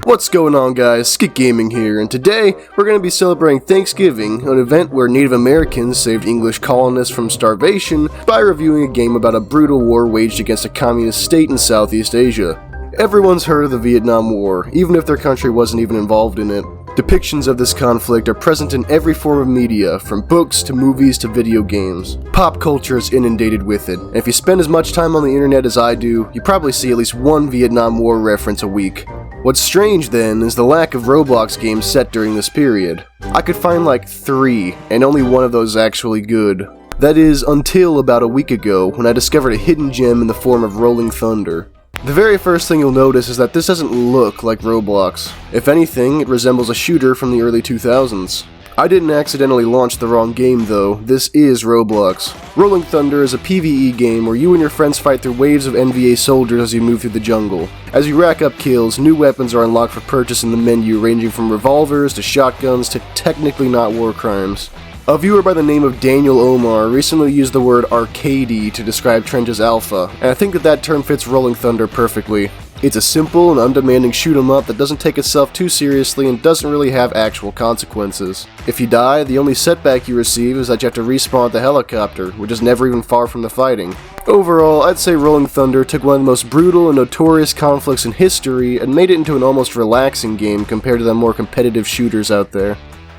What's going on, guys? Skit Gaming here, and today we're going to be celebrating Thanksgiving, an event where Native Americans saved English colonists from starvation by reviewing a game about a brutal war waged against a communist state in Southeast Asia. Everyone's heard of the Vietnam War, even if their country wasn't even involved in it. Depictions of this conflict are present in every form of media, from books to movies to video games. Pop culture is inundated with it, and if you spend as much time on the internet as I do, you probably see at least one Vietnam War reference a week. What's strange then is the lack of Roblox games set during this period. I could find like 3, and only one of those actually good. That is, until about a week ago, when I discovered a hidden gem in the form of Rolling Thunder. The very first thing you'll notice is that this doesn't look like Roblox. If anything, it resembles a shooter from the early 2000s. I didn't accidentally launch the wrong game though, this is Roblox. Rolling Thunder is a PvE game where you and your friends fight through waves of NVA soldiers as you move through the jungle. As you rack up kills, new weapons are unlocked for purchase in the menu, ranging from revolvers to shotguns to technically not war crimes. A viewer by the name of Daniel Omar recently used the word arcadey to describe Trench's alpha, and I think that term fits Rolling Thunder perfectly. It's a simple and undemanding shoot-'em-up that doesn't take itself too seriously and doesn't really have actual consequences. If you die, the only setback you receive is that you have to respawn at the helicopter, which is never even far from the fighting. Overall, I'd say Rolling Thunder took one of the most brutal and notorious conflicts in history and made it into an almost relaxing game compared to the more competitive shooters out there.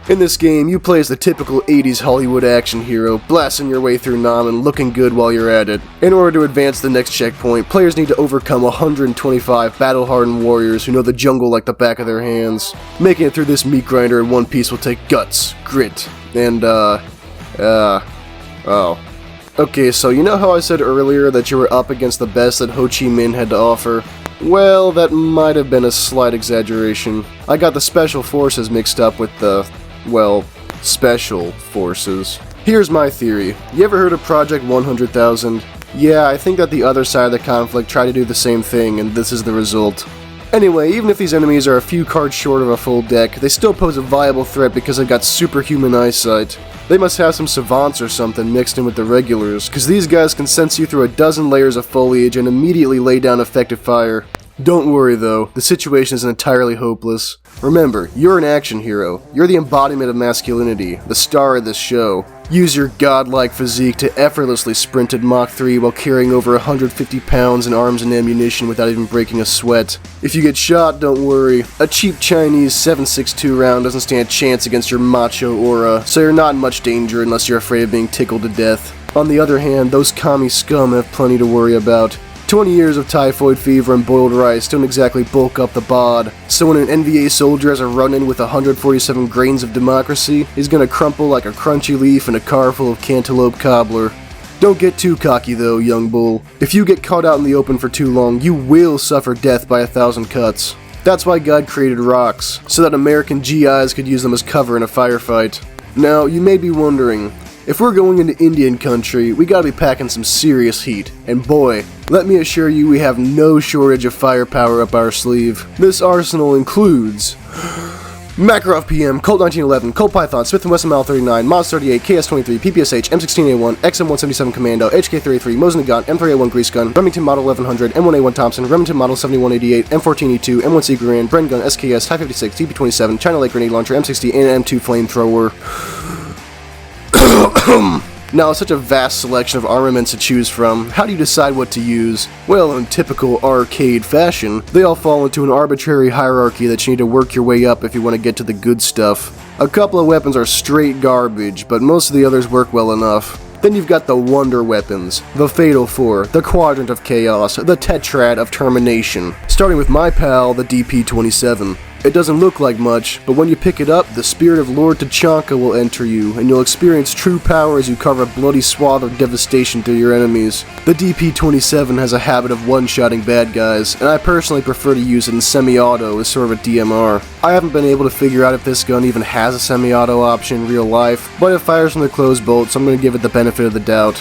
In this game, you play as the typical 80s Hollywood action hero, blasting your way through Nam and looking good while you're at it. In order to advance to the next checkpoint, players need to overcome 125 battle-hardened warriors who know the jungle like the back of their hands. Making it through this meat grinder in one piece will take guts, grit, and Okay, so you know how I said earlier that you were up against the best that Ho Chi Minh had to offer? Well, that might have been a slight exaggeration. I got the Special Forces mixed up with the Special Forces. Here's my theory. You ever heard of Project 100,000? Yeah, I think that the other side of the conflict tried to do the same thing, and this is the result. Anyway, even if these enemies are a few cards short of a full deck, they still pose a viable threat because they've got superhuman eyesight. They must have some savants or something mixed in with the regulars, because these guys can sense you through a dozen layers of foliage and immediately lay down effective fire. Don't worry though, the situation isn't entirely hopeless. Remember, you're an action hero. You're the embodiment of masculinity, the star of this show. Use your godlike physique to effortlessly sprint at Mach 3 while carrying over 150 pounds in arms and ammunition without even breaking a sweat. If you get shot, don't worry. A cheap Chinese 7.62 round doesn't stand a chance against your macho aura, so you're not in much danger unless you're afraid of being tickled to death. On the other hand, those commie scum have plenty to worry about. 20 years of typhoid fever and boiled rice don't exactly bulk up the bod, so when an NVA soldier has a run-in with 147 grains of democracy, he's gonna crumple like a crunchy leaf in a car full of cantaloupe cobbler. Don't get too cocky though, young bull. If you get caught out in the open for too long, you will suffer death by 1,000 cuts. That's why God created rocks, so that American GIs could use them as cover in a firefight. Now, you may be wondering, if we're going into Indian country, we gotta be packing some serious heat, and boy, let me assure you we have no shortage of firepower up our sleeve. This arsenal includes Makarov PM, Colt 1911, Colt Python, Smith & Wesson Mal 39, Moz 38, KS-23, PPSH, M16A1, XM177 Commando, HK-33, Mosin Gun, M3A1 Grease Gun, Remington Model 1100, M1A1 Thompson, Remington Model 7188, M14E2, M1C Garand, Bren Gun, SKS, Type 56, TP-27, China Lake Grenade Launcher, M60, and M2 Flamethrower. Now, with such a vast selection of armaments to choose from, how do you decide what to use? Well, in typical arcade fashion, they all fall into an arbitrary hierarchy that you need to work your way up if you want to get to the good stuff. A couple of weapons are straight garbage, but most of the others work well enough. Then you've got the Wonder Weapons, the Fatal Four, the Quadrant of Chaos, the Tetrad of Termination, starting with my pal, the DP-27. It doesn't look like much, but when you pick it up, the spirit of Lord Tachanka will enter you, and you'll experience true power as you carve a bloody swath of devastation through your enemies. The DP-27 has a habit of one-shotting bad guys, and I personally prefer to use it in semi-auto as sort of a DMR. I haven't been able to figure out if this gun even has a semi-auto option in real life, but it fires from the closed bolt, so I'm going to give it the benefit of the doubt.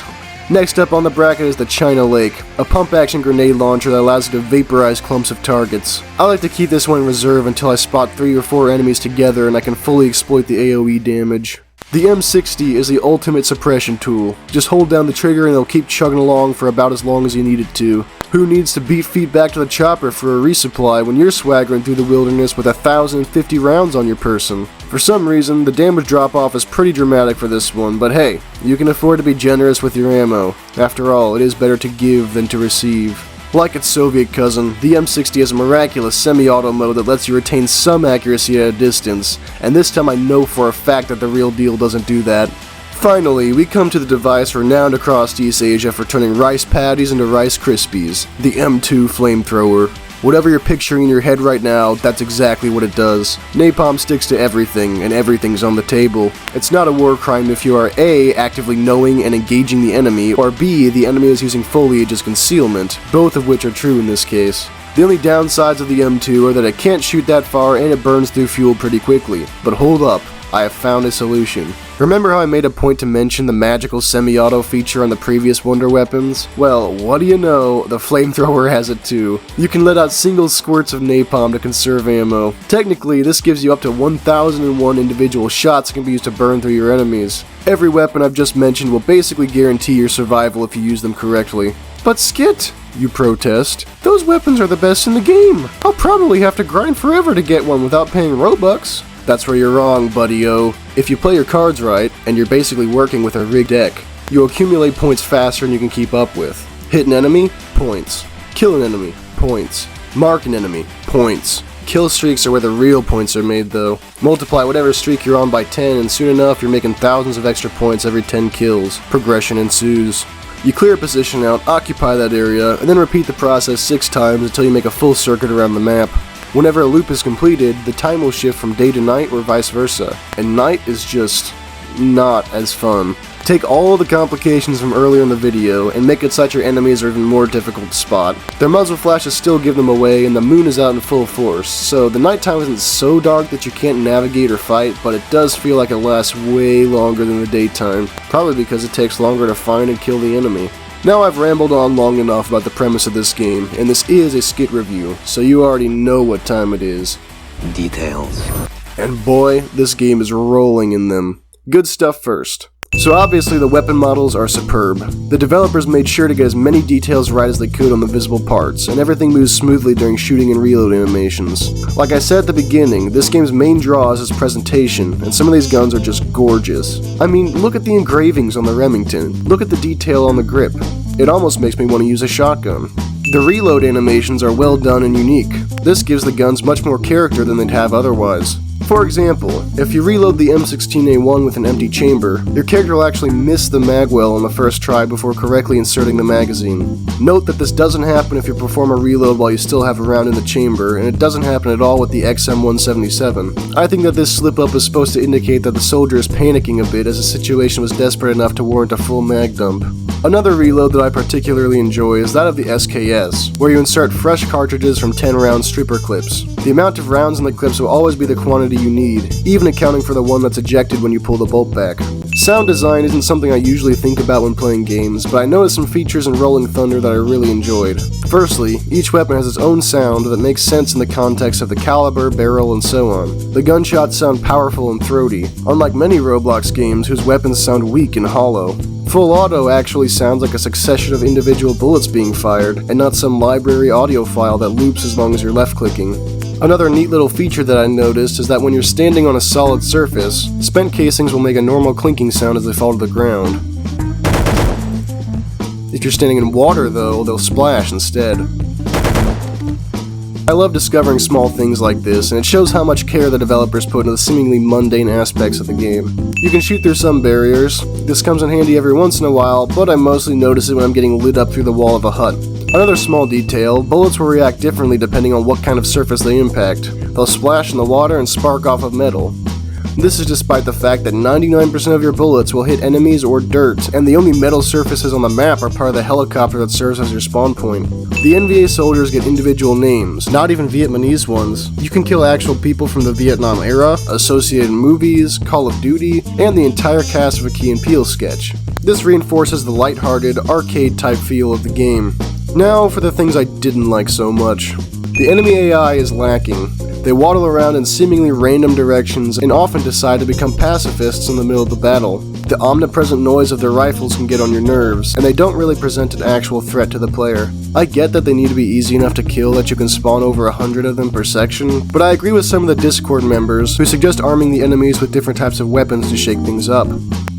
Next up on the bracket is the China Lake, a pump-action grenade launcher that allows you to vaporize clumps of targets. I like to keep this one in reserve until I spot 3 or 4 enemies together and I can fully exploit the AoE damage. The M60 is the ultimate suppression tool. Just hold down the trigger and it'll keep chugging along for about as long as you need it to. Who needs to beat feet back to the chopper for a resupply when you're swaggering through the wilderness with 1,050 rounds on your person? For some reason, the damage drop-off is pretty dramatic for this one, but hey, you can afford to be generous with your ammo. After all, it is better to give than to receive. Like its Soviet cousin, the M60 has a miraculous semi-auto mode that lets you retain some accuracy at a distance, and this time I know for a fact that the real deal doesn't do that. Finally, we come to the device renowned across East Asia for turning rice patties into Rice Krispies, the M2 flamethrower. Whatever you're picturing in your head right now, that's exactly what it does. Napalm sticks to everything, and everything's on the table. It's not a war crime if you are A, actively knowing and engaging the enemy, or B, the enemy is using foliage as concealment, both of which are true in this case. The only downsides of the M2 are that it can't shoot that far and it burns through fuel pretty quickly. But hold up, I have found a solution. Remember how I made a point to mention the magical semi-auto feature on the previous Wonder Weapons? Well, what do you know, the flamethrower has it too. You can let out single squirts of napalm to conserve ammo. Technically, this gives you up to 1,001 individual shots that can be used to burn through your enemies. Every weapon I've just mentioned will basically guarantee your survival if you use them correctly. But Skit, you protest, those weapons are the best in the game. I'll probably have to grind forever to get one without paying Robux. That's where you're wrong, buddy-o. If you play your cards right, and you're basically working with a rigged deck, you'll accumulate points faster than you can keep up with. Hit an enemy? Points. Kill an enemy? Points. Mark an enemy? Points. Kill streaks are where the real points are made though. Multiply whatever streak you're on by 10 and soon enough you're making thousands of extra points every 10 kills. Progression ensues. You clear a position out, occupy that area, and then repeat the process 6 times until you make a full circuit around the map. Whenever a loop is completed, the time will shift from day to night or vice versa, and night is just not as fun. Take all the complications from earlier in the video and make it so that your enemies are even more difficult to spot. Their muzzle flashes still give them away and the moon is out in full force, so the nighttime isn't so dark that you can't navigate or fight, but it does feel like it lasts way longer than the daytime, probably because it takes longer to find and kill the enemy. Now I've rambled on long enough about the premise of this game, and this is a Skit review, so you already know what time it is. Details. And boy, this game is rolling in them. Good stuff first. So obviously the weapon models are superb. The developers made sure to get as many details right as they could on the visible parts, and everything moves smoothly during shooting and reload animations. Like I said at the beginning, this game's main draw is its presentation, and some of these guns are just gorgeous. I mean, look at the engravings on the Remington, look at the detail on the grip. It almost makes me want to use a shotgun. The reload animations are well done and unique. This gives the guns much more character than they'd have otherwise. For example, if you reload the M16A1 with an empty chamber, your character will actually miss the magwell on the first try before correctly inserting the magazine. Note that this doesn't happen if you perform a reload while you still have a round in the chamber, and it doesn't happen at all with the XM177. I think that this slip-up is supposed to indicate that the soldier is panicking a bit as the situation was desperate enough to warrant a full mag dump. Another reload that I particularly enjoy is that of the SKS, where you insert fresh cartridges from 10-round stripper clips. The amount of rounds in the clips will always be the quantity you need, even accounting for the one that's ejected when you pull the bolt back. Sound design isn't something I usually think about when playing games, but I noticed some features in Rolling Thunder that I really enjoyed. Firstly, each weapon has its own sound that makes sense in the context of the caliber, barrel, and so on. The gunshots sound powerful and throaty, unlike many Roblox games whose weapons sound weak and hollow. Full auto actually sounds like a succession of individual bullets being fired, and not some library audio file that loops as long as you're left-clicking. Another neat little feature that I noticed is that when you're standing on a solid surface, spent casings will make a normal clinking sound as they fall to the ground. If you're standing in water though, they'll splash instead. I love discovering small things like this, and it shows how much care the developers put into the seemingly mundane aspects of the game. You can shoot through some barriers. This comes in handy every once in a while, but I mostly notice it when I'm getting lit up through the wall of a hut. Another small detail, bullets will react differently depending on what kind of surface they impact. They'll splash in the water and spark off of metal. This is despite the fact that 99% of your bullets will hit enemies or dirt, and the only metal surfaces on the map are part of the helicopter that serves as your spawn point. The NVA soldiers get individual names, not even Vietnamese ones. You can kill actual people from the Vietnam era, associated movies, Call of Duty, and the entire cast of a Key and Peele sketch. This reinforces the lighthearted, arcade-type feel of the game. Now for the things I didn't like so much. The enemy AI is lacking. They waddle around in seemingly random directions and often decide to become pacifists in the middle of the battle. The omnipresent noise of their rifles can get on your nerves, and they don't really present an actual threat to the player. I get that they need to be easy enough to kill that you can spawn over 100 of them per section, but I agree with some of the Discord members who suggest arming the enemies with different types of weapons to shake things up.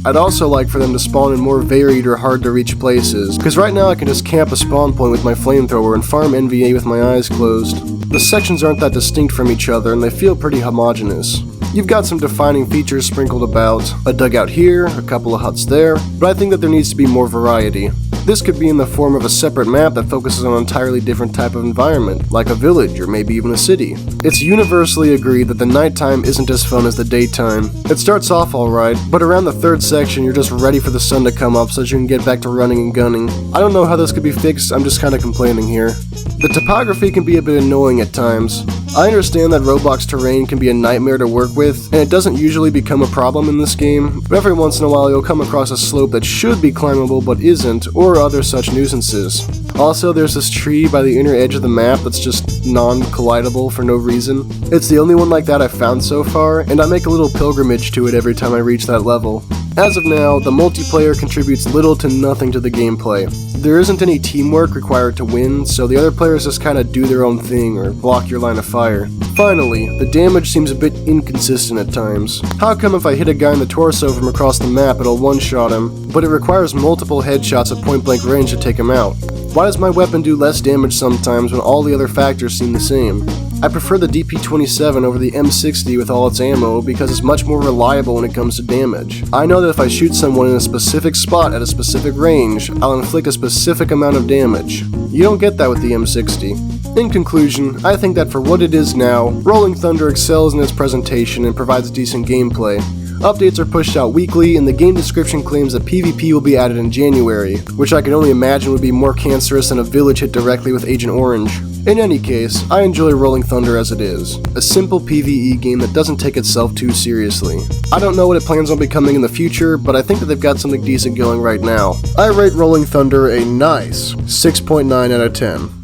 I'd also like for them to spawn in more varied or hard to reach places, because right now I can just camp a spawn point with my flamethrower and farm NVA with my eyes closed. The sections aren't that distinct from each other and they feel pretty homogeneous. You've got some defining features sprinkled about, a dugout here, a couple of huts there, but I think that there needs to be more variety. This could be in the form of a separate map that focuses on an entirely different type of environment, like a village or maybe even a city. It's universally agreed that the nighttime isn't as fun as the daytime. It starts off alright, but around the third section you're just ready for the sun to come up so that you can get back to running and gunning. I don't know how this could be fixed, I'm just kinda complaining here. The topography can be a bit annoying at times. I understand that Roblox terrain can be a nightmare to work with, and it doesn't usually become a problem in this game, but every once in a while you'll come across a slope that should be climbable but isn't, or other such nuisances. Also, there's this tree by the inner edge of the map that's just non-collidable for no reason. It's the only one like that I've found so far, and I make a little pilgrimage to it every time I reach that level. As of now, the multiplayer contributes little to nothing to the gameplay. There isn't any teamwork required to win, so the other players just kinda do their own thing or block your line of fire. Finally, the damage seems a bit inconsistent at times. How come if I hit a guy in the torso from across the map it'll one-shot him, but it requires multiple headshots at point-blank range to take him out? Why does my weapon do less damage sometimes when all the other factors seem the same? I prefer the DP27 over the M60 with all its ammo because it's much more reliable when it comes to damage. I know that if I shoot someone in a specific spot at a specific range, I'll inflict a specific amount of damage. You don't get that with the M60. In conclusion, I think that for what it is now, Rolling Thunder excels in its presentation and provides decent gameplay. Updates are pushed out weekly, and the game description claims that PvP will be added in January, which I can only imagine would be more cancerous than a village hit directly with Agent Orange. In any case, I enjoy Rolling Thunder as it is, a simple PvE game that doesn't take itself too seriously. I don't know what it plans on becoming in the future, but I think that they've got something decent going right now. I rate Rolling Thunder a nice 6.9 out of 10.